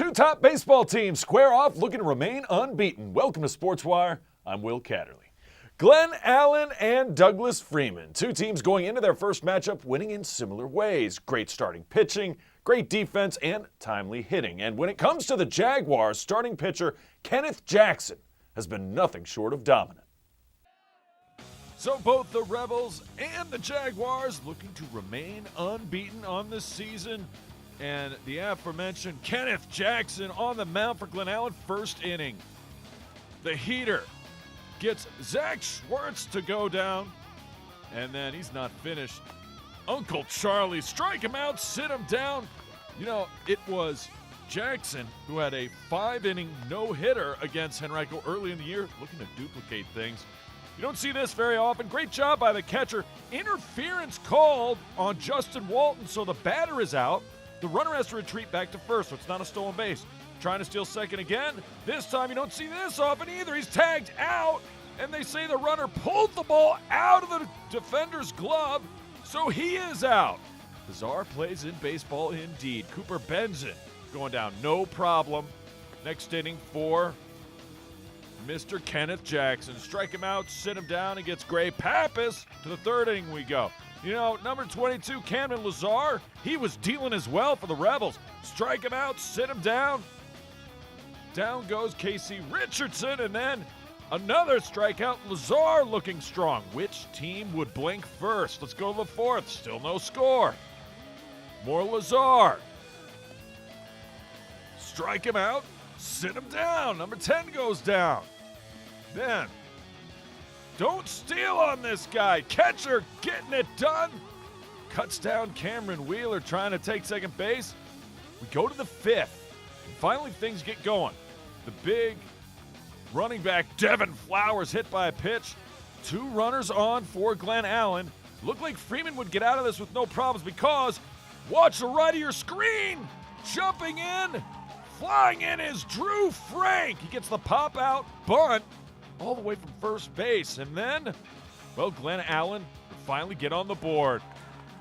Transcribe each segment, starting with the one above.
Two top baseball teams square off looking to remain unbeaten. Welcome to Sportswire. I'm Will Catterley. Glenallen and Douglas Freeman, two teams going into their first matchup winning in similar ways. Great starting pitching, great defense, and timely hitting. And when it comes to the Jaguars, starting pitcher Kenneth Jackson has been nothing short of dominant. So both the Rebels and the Jaguars looking to remain unbeaten on this season. And the aforementioned Kenneth Jackson on the mound for Glenallen, first inning. The heater gets Zach Schwartz to go down, and then he's not finished. Uncle Charlie, strike him out, sit him down. You know, it was Jackson who had a 5-inning no-hitter against Henrico early in the year, looking to duplicate things. You don't see this very often. Great job by the catcher. Interference called on Justin Walton, so the batter is out. The runner has to retreat back to first, so it's not a stolen base. Trying to steal second again. This time you don't see this often either. He's tagged out, and they say the runner pulled the ball out of the defender's glove, so he is out. Bizarre plays in baseball indeed. Cooper Benson going down, no problem. Next inning for Mr. Kenneth Jackson. Strike him out, sit him down, and gets Gray Pappas. To the third inning we go. You know, number 22, Cameron Lazar, he was dealing as well for the Rebels. Strike him out, sit him down. Down goes Casey Richardson, and then another strikeout. Lazar looking strong. Which team would blink first? Let's go to the fourth. Still no score. More Lazar. Strike him out, sit him down. Number 10 goes down. Then, don't steal on this guy. Catcher getting it done. Cuts down Cameron Wheeler trying to take second base. We go to the fifth. And finally things get going. The big running back Devin Flowers hit by a pitch. Two runners on for Glenallen. Looked like Freeman would get out of this with no problems because, watch the right of your screen. Jumping in, flying in is Drew Frank. He gets the pop out bunt all the way from first base. And then, well, Glenallen would finally get on the board.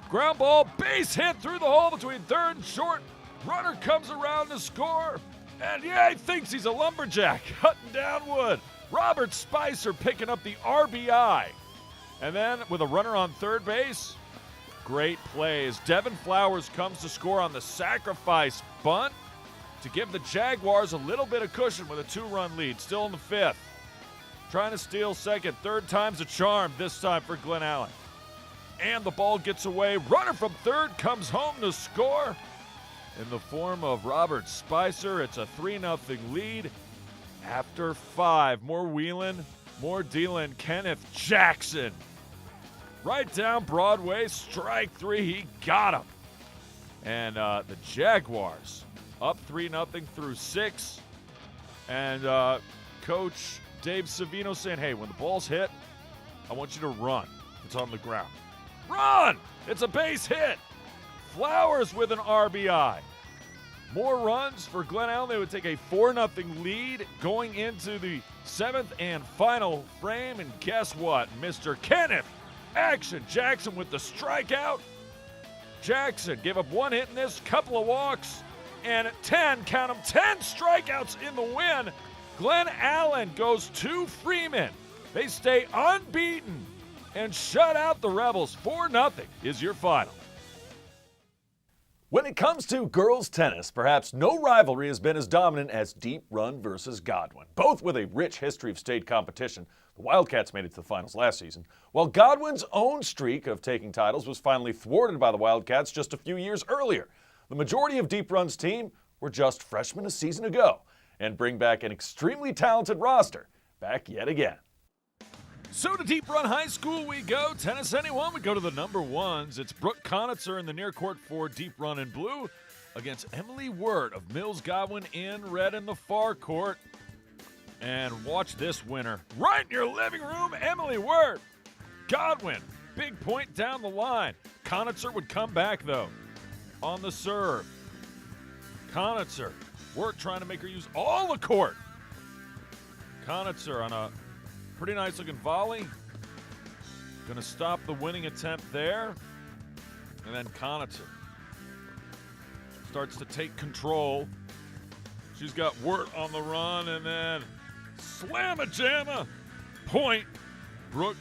Ground ball, base hit through the hole between third and short. Runner comes around to score. And yeah, he thinks he's a lumberjack, cutting down wood. Robert Spicer picking up the RBI. And then with a runner on third base, great plays. Devin Flowers comes to score on the sacrifice bunt to give the Jaguars a little bit of cushion with a 2-run lead. Still in the fifth. Trying to steal second. Third time's a charm this time for Glenallen. And the ball gets away. Runner from third comes home to score. In the form of Robert Spicer, it's a 3-0 lead. After 5, more wheeling, more dealing. Kenneth Jackson. Right down Broadway, strike 3, he got him. And the Jaguars up 3-0 through 6. And Coach Dave Savino saying, hey, when the ball's hit, I want you to run. It's on the ground. Run! It's a base hit. Flowers with an RBI. More runs for Glenallen. They would take a 4-0 lead going into the 7th and final frame. And guess what? Mr. Kenneth Action Jackson with the strikeout. Jackson gave up 1 hit in this, couple of walks, and 10, count them, 10 strikeouts in the win. Glenallen goes to Freeman. They stay unbeaten and shut out the Rebels. 4-0 is your final. When it comes to girls tennis, perhaps no rivalry has been as dominant as Deep Run versus Godwin. Both with a rich history of state competition, the Wildcats made it to the finals last season, while Godwin's own streak of taking titles was finally thwarted by the Wildcats just a few years earlier. The majority of Deep Run's team were just freshmen a season ago and bring back an extremely talented roster back yet again. So to Deep Run High School we go. Tennis anyone, we go to the number 1s. It's Brooke Conitzer in the near court for Deep Run in blue against Emily Wirt of Mills Godwin in red in the far court. And watch this winner. Right in your living room, Emily Wirt. Godwin, big point down the line. Conitzer would come back though on the serve. Conitzer, Wirt trying to make her use all the court. Conitzer on a pretty nice looking volley. Gonna stop the winning attempt there. And then Conitzer starts to take control. She's got Wirt on the run, and then slam-a-jamma. Point, Brooke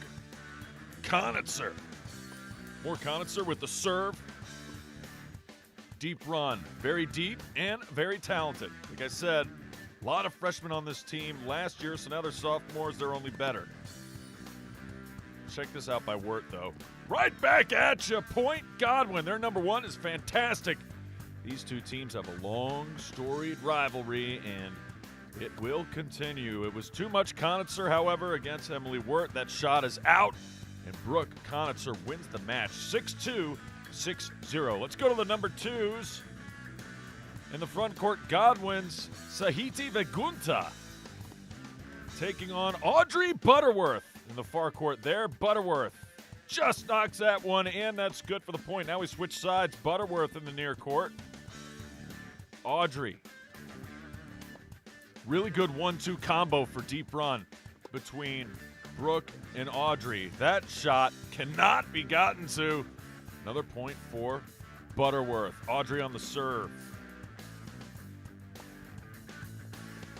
Conitzer. More Conitzer with the serve. Deep run. Very deep and very talented. Like I said, a lot of freshmen on this team last year, so now they're sophomores. They're only better. Check this out by Wirt, though. Right back at you. Point, Godwin. Their number one is fantastic. These two teams have a long, storied rivalry, and it will continue. It was too much Conitzer, however, against Emily Wirt. That shot is out, and Brooke Conitzer wins the match 6-2, 6-0. Let's go to the number twos. In the front court, Godwin's Sahiti Vegunta taking on Audrey Butterworth. In the far court there, Butterworth just knocks that one in. That's good for the point. Now we switch sides. Butterworth in the near court. Audrey. Really good 1-2 combo for deep run between Brooke and Audrey. That shot cannot be gotten to. Another point for Butterworth. Audrey on the serve.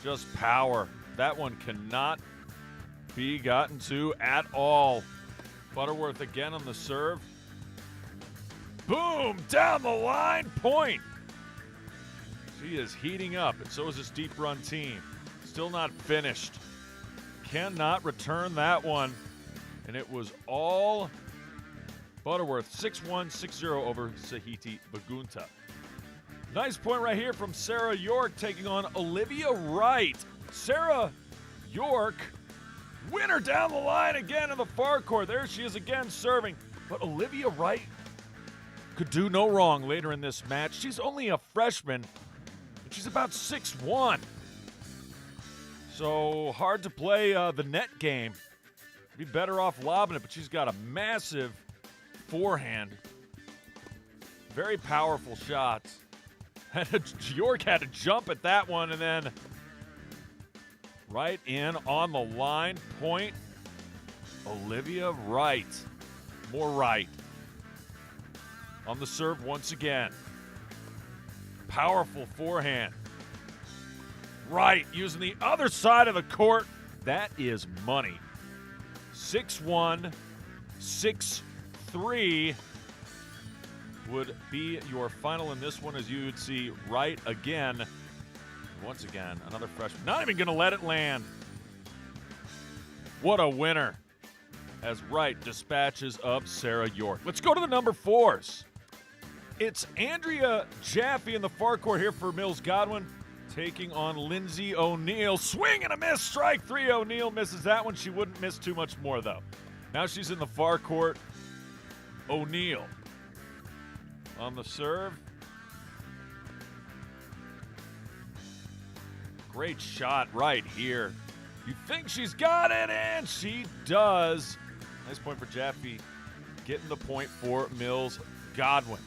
Just power. That one cannot be gotten to at all. Butterworth again on the serve. Boom! Down the line. Point. She is heating up, and so is this deep run team. Still not finished. Cannot return that one. And it was all Butterworth. 6-1, 6-0 over Sahiti Vegunta. Nice point right here from Sarah York taking on Olivia Wright. Sarah York, winner down the line again in the far court. There she is again serving. But Olivia Wright could do no wrong later in this match. She's only a freshman, but she's about 6'1". So hard to play the net game. Be better off lobbing it, but she's got a massive forehand. Very powerful shots. York had to jump at that one, and then right in on the line. Point, Olivia Wright. More right. On the serve once again. Powerful forehand. Wright using the other side of the court. That is money. 6-1, 6-3 would be your final in this one, as you would see Wright again. Once again, another freshman. Not even going to let it land. What a winner, as Wright dispatches of Sarah York. Let's go to the number fours. It's Andrea Jaffe in the far court here for Mills Godwin, taking on Lindsay O'Neill. Swing and a miss. Strike three. O'Neill misses that one. She wouldn't miss too much more, though. Now she's in the far court. O'Neill on the serve. Great shot right here. You think she's got it, and she does. Nice point for Jaffe, getting the point for Mills Godwin.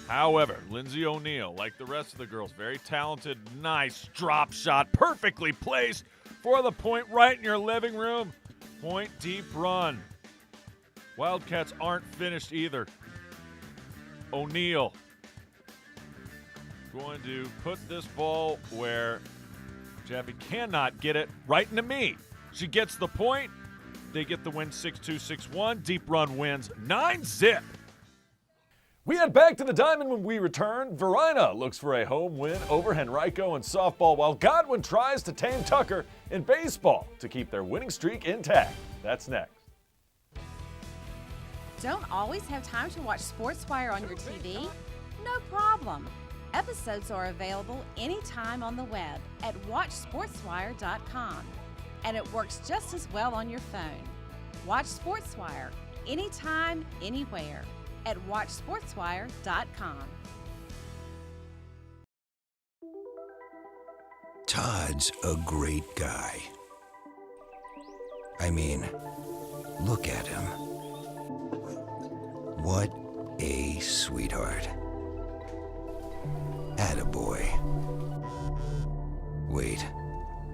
However, Lindsay O'Neill, like the rest of the girls, very talented, nice drop shot, perfectly placed for the point right in your living room. Point, deep run. Wildcats aren't finished either. O'Neill going to put this ball where Jaffe cannot get it, right into me. She gets the point. They get the win 6-2, 6-1. Deep run wins 9-zip. We head back to the diamond when we return. Varina looks for a home win over Henrico in softball, while Godwin tries to tame Tucker in baseball to keep their winning streak intact. That's next. Don't always have time to watch Sportswire on your TV? No problem. Episodes are available anytime on the web at watchsportswire.com, and it works just as well on your phone. Watch Sportswire anytime, anywhere at watchsportswire.com. Todd's a great guy. I mean, look at him. What a sweetheart. Attaboy. Wait,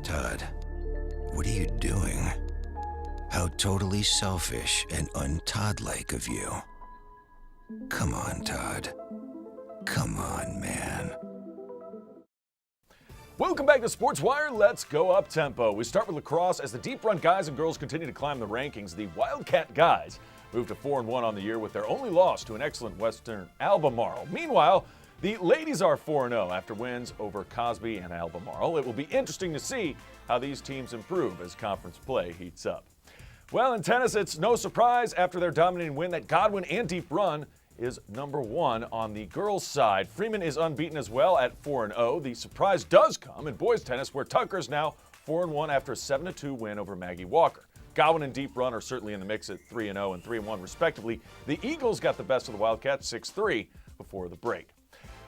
Todd, what are you doing? How totally selfish and un-Todd-like of you. Come on, Todd. Come on, man. Welcome back to Sportswire. Let's go up tempo. We start with lacrosse as the deep run guys and girls continue to climb the rankings. The Wildcat guys moved to 4-1 on the year with their only loss to an excellent Western Albemarle. Meanwhile, the ladies are 4-0 after wins over Cosby and Albemarle. It will be interesting to see how these teams improve as conference play heats up. Well, in tennis, it's no surprise after their dominating win that Godwin and Deep Run is number 1 on the girls' side. Freeman is unbeaten as well at 4-0. The surprise does come in boys' tennis, where Tucker's now 4-1 after a 7-2 win over Maggie Walker. Godwin and Deep Run are certainly in the mix at 3-0 and 3-1 respectively. The Eagles got the best of the Wildcats 6-3 before the break.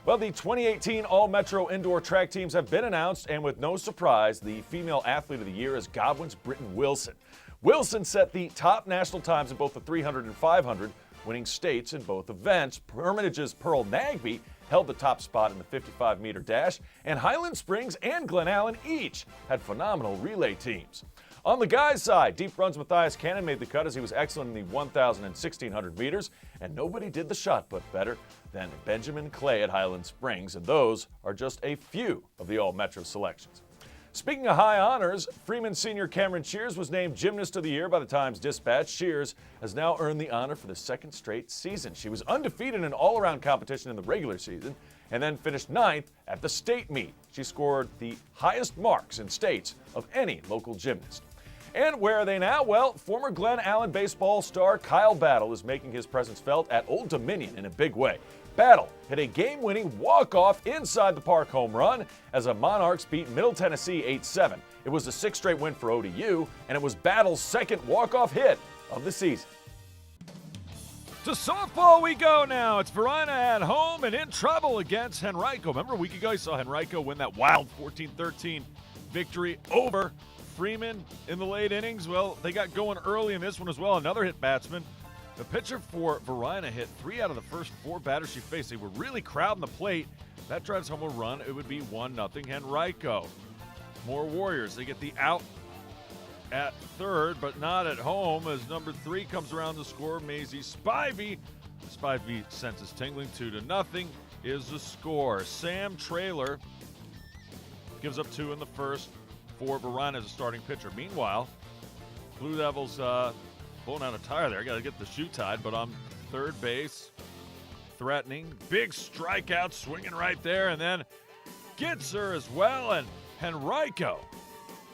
Well, the 2018 All-Metro Indoor Track teams have been announced, and with no surprise, the female athlete of the year is Godwin's Britton Wilson. Wilson set the top national times in both the 300 and 500, winning states in both events. Hermitage's Pearl Nagby held the top spot in the 55-meter dash, and Highland Springs and Glenallen each had phenomenal relay teams. On the guys' side, Deep Run's Matthias Cannon made the cut as he was excellent in the 1,000 and 1,600 meters, and nobody did the shot put better than Benjamin Clay at Highland Springs, and those are just a few of the All-Metro selections. Speaking of high honors, Freeman senior Cameron Shears was named Gymnast of the Year by the Times-Dispatch. Shears has now earned the honor for the second straight season. She was undefeated in all-around competition in the regular season and then finished 9th at the state meet. She scored the highest marks in states of any local gymnast. And where are they now? Well, former Glenallen baseball star Kyle Battle is making his presence felt at Old Dominion in a big way. Battle hit a game-winning walk-off inside the park home run as the Monarchs beat Middle Tennessee 8-7. It was the 6th straight win for ODU, and it was Battle's second walk-off hit of the season. To softball we go now. It's Varina at home and in trouble against Henrico. Remember a week ago you saw Henrico win that wild 14-13 victory over Freeman in the late innings? Well, they got going early in this one as well. Another hit batsman. The pitcher for Varina hit 3 out of the first 4 batters she faced. They were really crowding the plate. That drives home a run. It would be 1-0 Henrico. More Warriors. They get the out at third, but not at home as number 3 comes around to score. Maisie Spivey. Spivey senses tingling. 2-0 is the score. Sam Traylor gives up 2 in the first for Varina as a starting pitcher. Meanwhile, Blue Devils pulling out a tire there. Got to get the shoe tied, but on third base, threatening. Big strikeout, swinging right there, and then gets her as well. And Henrico,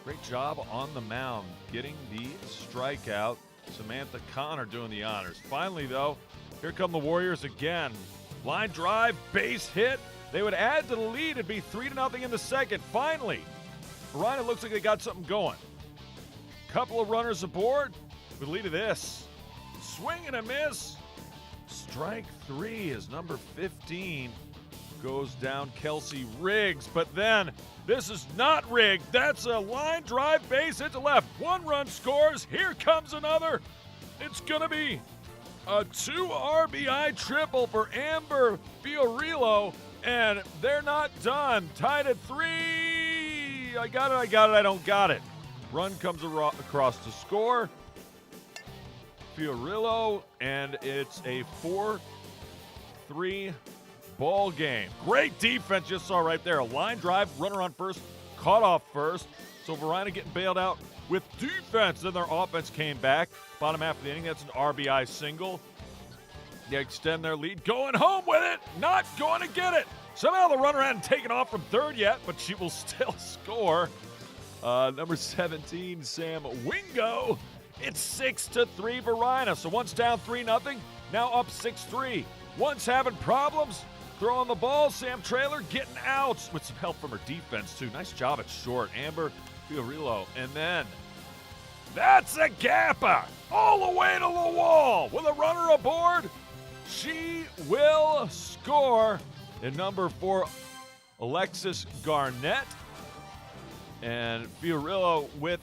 great job on the mound, getting the strikeout. Samantha Connor doing the honors. Finally, though, here come the Warriors again. Line drive, base hit. They would add to the lead. It'd be 3-0 in the second. Finally, Varina looks like they got something going. Couple of runners aboard. With lead of this. Swing and a miss. Strike 3 as number 15 goes down Kelsey Riggs. But then this is not rigged. That's a line drive base hit to left. 1 run scores. Here comes another. It's going to be a 2 RBI triple for Amber Fiorillo. And they're not done. Tied at 3. I got it. I don't got it. Run comes across to score. Fiorillo, and it's a 4-3 ball game. Great defense, just saw right there. A line drive, runner on first, caught off first. So Varina getting bailed out with defense. Then their offense came back. Bottom half of the inning, that's an RBI single. They extend their lead, going home with it, not going to get it. Somehow the runner hadn't taken off from third yet, but she will still score. Number 17, Sam Wingo. It's 6-3 Varina. So once down 3-0, now up 6-3. Once having problems throwing the ball, Sam Traylor getting out with some help from her defense too. Nice job at short. Amber Fiorillo. And then that's a gapper all the way to the wall with a runner aboard. She will score. And number 4, Alexis Garnett. And Fiorillo with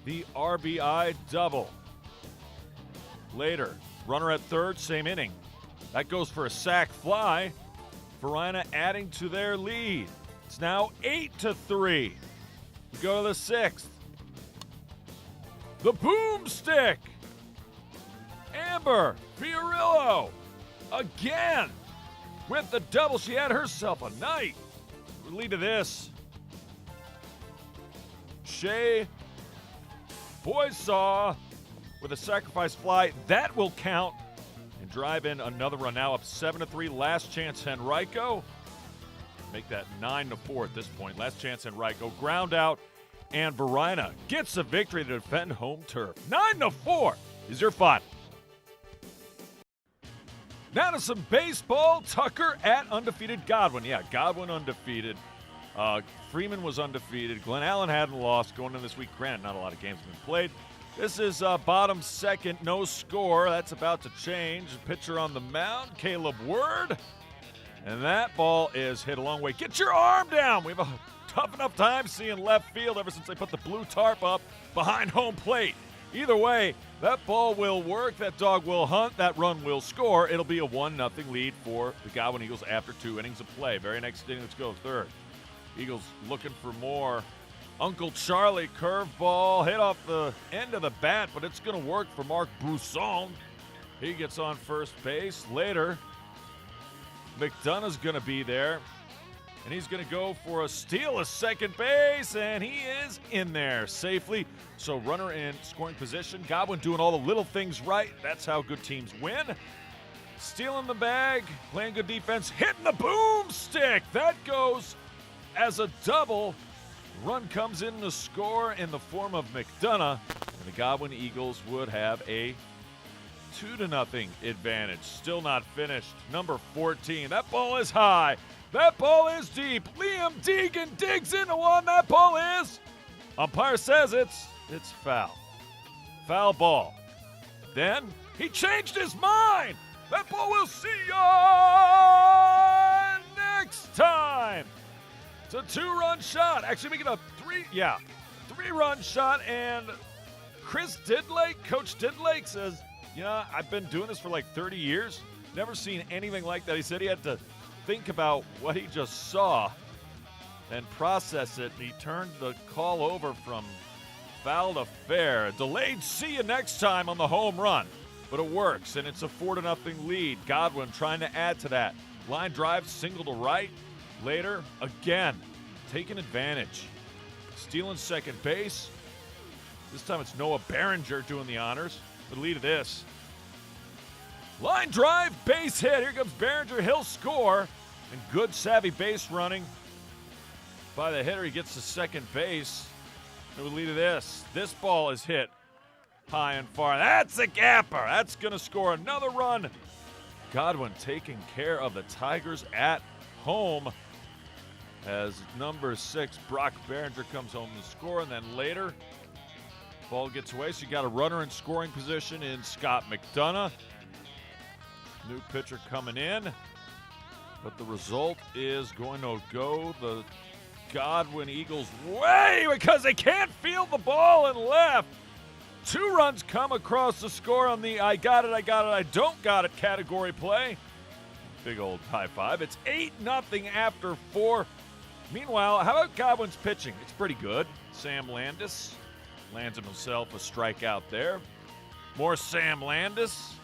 the RBI double. Later, runner at third, same inning. That goes for a sac fly. Varina adding to their lead. It's now 8-3. We go to the 6th. The boomstick. Amber Fiorillo again with the double. She had herself a night. Lead to this. Shea Boysaw with a sacrifice fly. That will count and drive in another run. Now up 7-3. Last chance Henrico. Make that 9-4 at this point. Last chance Henrico. Ground out. And Varina gets a victory to defend home turf. 9-4 is your final. Now to some baseball. Tucker at undefeated Godwin. Yeah, Godwin undefeated. Freeman was undefeated. Glenallen hadn't lost going into this week. Granted, not a lot of games have been played. This is bottom second, no score. That's about to change. Pitcher on the mound, Caleb Word. And that ball is hit a long way. Get your arm down. We have a tough enough time seeing left field ever since they put the blue tarp up behind home plate. Either way, that ball will work. That dog will hunt. That run will score. It'll be a 1-0 lead for the Godwin Eagles after 2 innings of play. Very next inning, let's go third. Eagles looking for more. Uncle Charlie curveball hit off the end of the bat, but it's going to work for Mark Brousson. He gets on first base. Later, McDonough's going to be there, and he's going to go for a steal of second base, and he is in there safely. So runner in scoring position. Godwin doing all the little things right. That's how good teams win. Stealing the bag, playing good defense, hitting the boomstick. That goes as a double. Run comes in to score in the form of McDonough, and the Godwin Eagles would have a 2-0 advantage. Still not finished. Number 14. That ball is high. That ball is deep. Liam Deegan digs into one. That ball is. Umpire says it's foul. Foul ball. Then he changed his mind. That ball will see you next time. It's a 2-run shot. Actually making a 3-run shot. And Chris Didlake, Coach Didlake says, I've been doing this for like 30 years. Never seen anything like that. He said he had to think about what he just saw and process it. He turned the call over from foul to fair. Delayed see you next time on the home run. But it works, and it's a 4-0 lead. Godwin trying to add to that. Line drive, single to right. Later, again, taking advantage. Stealing second base. This time it's Noah Behringer doing the honors. The lead of this. Line drive, base hit. Here comes Behringer. He'll score. And good savvy base running by the hitter. He gets to second base. The lead of this. This ball is hit high and far. That's a gapper. That's going to score another run. Godwin taking care of the Tigers at home as number 6, Brock Behringer, comes home to score. And then later, ball gets away. So you got a runner in scoring position in Scott McDonough. New pitcher coming in. But the result is going to go the Godwin Eagles' way because they can't field the ball in left. 2 runs come across the score on the I got it, I don't got it category play. Big old high five. It's 8-0 after 4. Meanwhile, how about Godwin's pitching? It's pretty good. Sam Landis lands himself a strikeout there. More Sam Landis.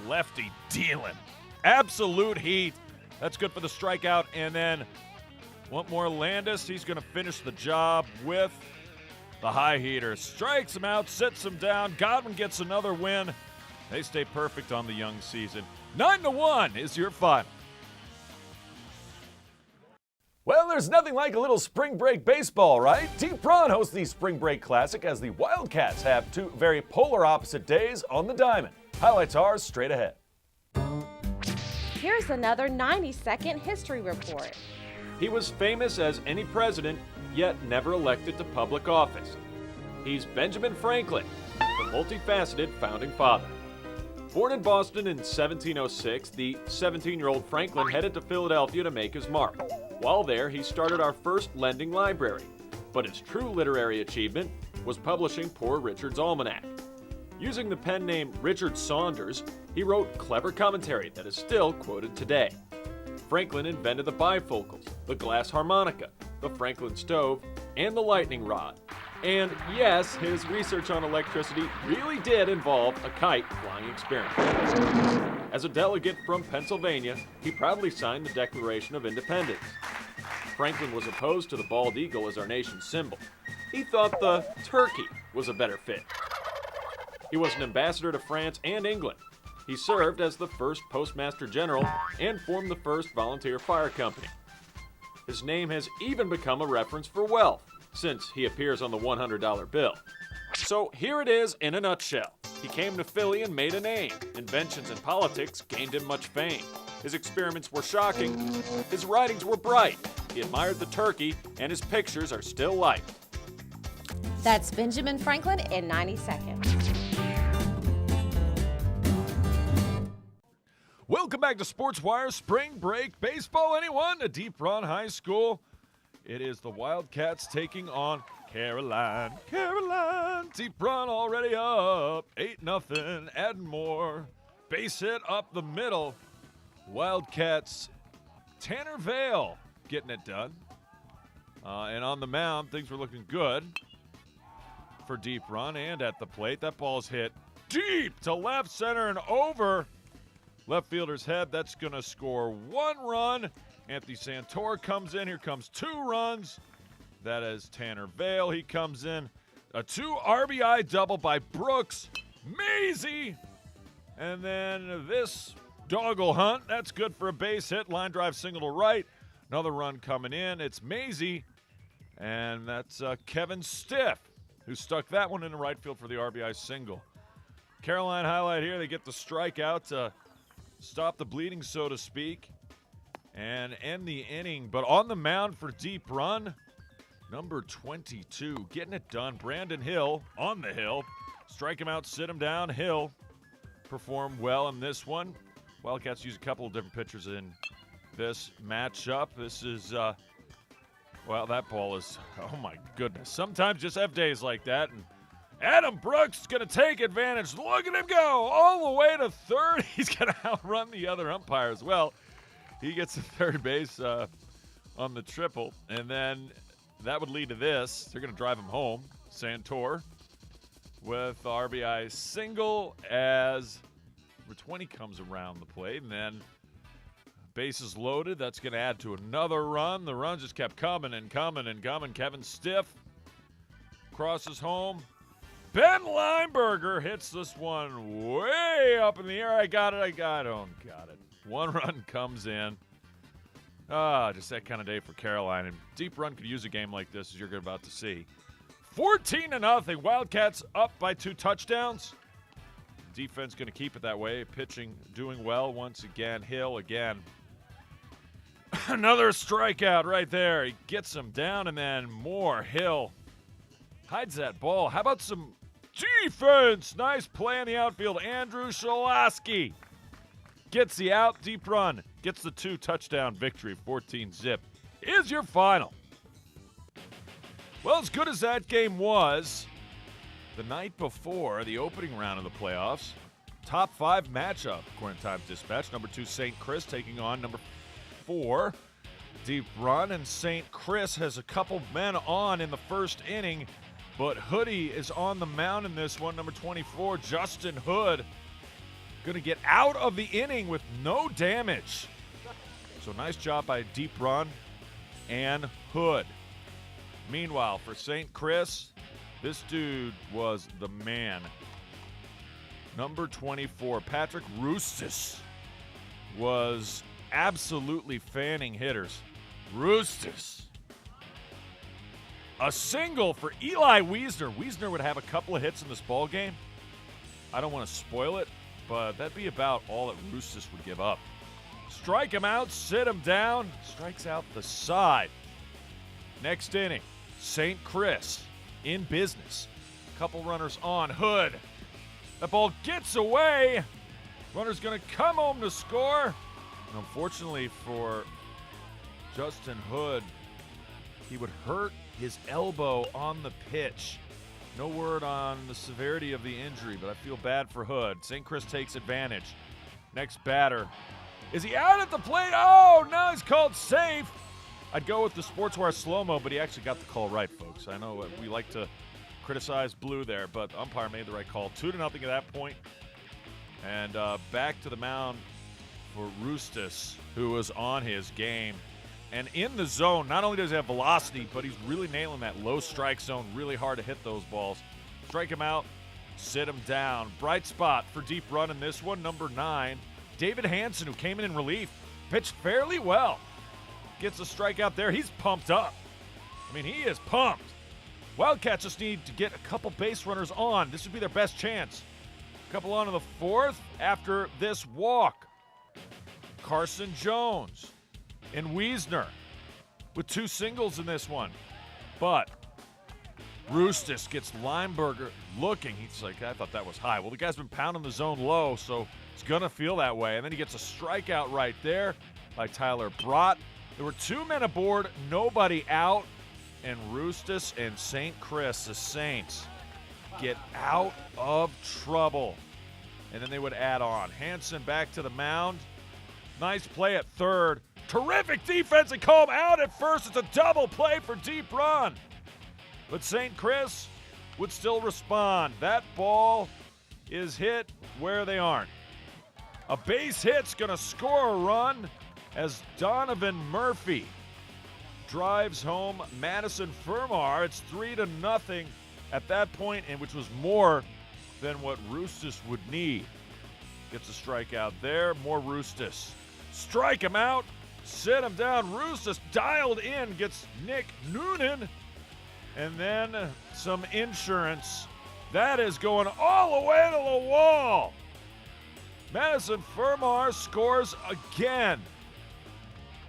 Lefty dealing. Absolute heat. That's good for the strikeout. And then one more Landis. He's going to finish the job with the high heater. Strikes him out, sets him down. Godwin gets another win. They stay perfect on the young season. 9-1 is your final. Well, there's nothing like a little spring break baseball, right? Deep Run hosts the Spring Break Classic as the Wildcats have 2 very polar opposite days on the diamond. Highlights are straight ahead. Here's another 90-second history report. He was famous as any president, yet never elected to public office. He's Benjamin Franklin, the multifaceted founding father. Born in Boston in 1706, the 17-year-old Franklin headed to Philadelphia to make his mark. While there, he started our first lending library, but his true literary achievement was publishing Poor Richard's Almanac. Using the pen name Richard Saunders, he wrote clever commentary that is still quoted today. Franklin invented the bifocals, the glass harmonica, the Franklin stove, and the lightning rod. And yes, his research on electricity really did involve a kite flying experiment. As a delegate from Pennsylvania, he proudly signed the Declaration of Independence. Franklin was opposed to the bald eagle as our nation's symbol. he thought the turkey was a better fit. He was an ambassador to France and England. He served as the first postmaster general and formed the first volunteer fire company. His name has even become a reference for wealth, since he appears on the $100 bill. So here it is in a nutshell. He came to Philly and made a name. Inventions in politics gained him much fame. His experiments were shocking. His writings were bright. He admired the turkey, and his pictures are still liked. That's Benjamin Franklin in 90 seconds. Welcome back to Sportswire Spring Break Baseball. Anyone? A Deep Run High School. It is the Wildcats taking on Caroline. Caroline. Deep Run already up. 8-0. Add more. Base hit up the middle. Wildcats. Tanner Vale getting it done. And on the mound, things were looking good for Deep Run and at the plate. That ball's hit deep to left center and over left fielder's head. That's going to score 1 run. Anthony Santor comes in. Here comes 2 runs. That is Tanner Vale. He comes in. A 2 RBI double by Brooks. Maisie. And then this doggle hunt. That's good for a base hit. Line drive single to right. Another run coming in. It's Maisie. And that's Kevin Stiff, who stuck that one in the right field for the RBI single. Caroline highlight here. They get the strikeout to stop the bleeding, so to speak, and end the inning. But on the mound for Deep Run, number 22, getting it done. Brandon Hill on the hill. Strike him out, sit him down. Hill performed well in this one. Wildcats use a couple of different pitchers in this matchup. This is, well, that ball is, oh my goodness. Sometimes just have days like that, and Adam Brooks is going to take advantage. Look at him go all the way to third. He's going to outrun the other umpire as well. He gets to third base on the triple, and then that would lead to this. They're going to drive him home. Santor with the RBI single as number 20 comes around the plate, and then bases loaded. That's going to add to another run. The run just kept coming and coming and coming. Kevin Stiff crosses home. Ben Lineberger hits this one way up in the air. I got it. 1 run comes in. Just that kind of day for Caroline. And Deep Run could use a game like this, as you're about to see. 14-0. Wildcats up by 2 touchdowns. Defense going to keep it that way. Pitching doing well once again. Hill again. Another strikeout right there. He gets him down, and then more. Hill hides that ball. How about some defense? Nice play in the outfield. Andrew Shalaski gets the out. Deep Run gets the 2-touchdown victory. 14-0 is your final. Well, as good as that game was, the night before the opening round of the playoffs, top 5 matchup, according to Times Dispatch. Number 2, St. Chris taking on number 4, Deep Run. And St. Chris has a couple men on in the first inning, but Hoodie is on the mound in this one. Number 24, Justin Hood, going to get out of the inning with no damage. So nice job by Deep Run and Hood. Meanwhile, for St. Chris, this dude was the man. Number 24, Patrick Roustis, was absolutely fanning hitters. Roustis. A single for Eli Wiesner. Wiesner would have a couple of hits in this ball game. I don't want to spoil it, but that'd be about all that Roustis would give up. Strike him out, sit him down, strikes out the side. Next inning, St. Chris in business. Couple runners on. Hood. That ball gets away. Runner's going to come home to score. And unfortunately for Justin Hood, he would hurt his elbow on the pitch. No word on the severity of the injury, but I feel bad for Hood. St. Chris takes advantage. Next batter. Is he out at the plate? Oh, no, he's called safe. I'd go with the Sportswire slow-mo, but he actually got the call right, folks. I know we like to criticize Blue there, but the umpire made the right call. 2-0 at that point. And back to the mound for Roustis, who was on his game. And in the zone, not only does he have velocity, but he's really nailing that low strike zone. Really hard to hit those balls. Strike him out, sit him down. Bright spot for deep run in this one, number 9. David Hansen, who came in relief, pitched fairly well. Gets a strikeout there. He's pumped up. I mean, he is pumped. Wildcats just need to get a couple base runners on. This would be their best chance. A couple on in the 4th after this walk. Carson Jones and Wiesner with 2 singles in this one. But Roostis gets Lineberger looking. He's like, I thought that was high. Well, the guy's been pounding the zone low, so it's going to feel that way. And then he gets a strikeout right there by Tyler Brott. There were 2 men aboard, nobody out. And Roostis and St. Chris, the Saints, get out of trouble. And then they would add on. Hansen back to the mound. Nice play at third. Terrific defense and call him out at first. It's a double play for deep run. But St. Chris would still respond. That ball is hit where they aren't. A base hit's going to score a run as Donovan Murphy drives home Madison Fermar. It's 3-0 at that point, and which was more than what Roostis would need. Gets a strikeout there. More Roostis. Strike him out. Sit him down. Roostis dialed in. Gets Nick Noonan. And then some insurance. That is going all the way to the wall. Madison Fermar scores again.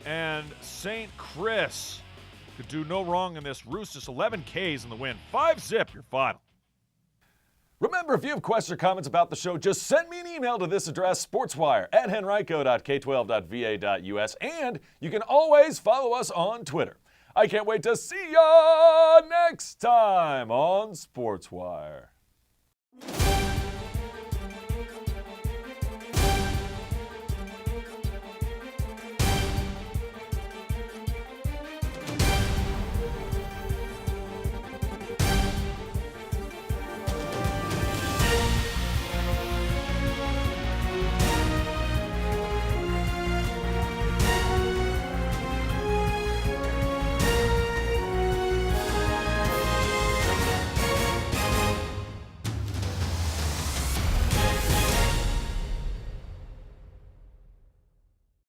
And St. Chris could do no wrong in this. Roostis 11 Ks in the win. 5-zip your final. Remember, if you have questions or comments about the show, just send me an email to this address, sportswire@henrico.k12.va.us, and you can always follow us on Twitter. I can't wait to see ya next time on Sportswire.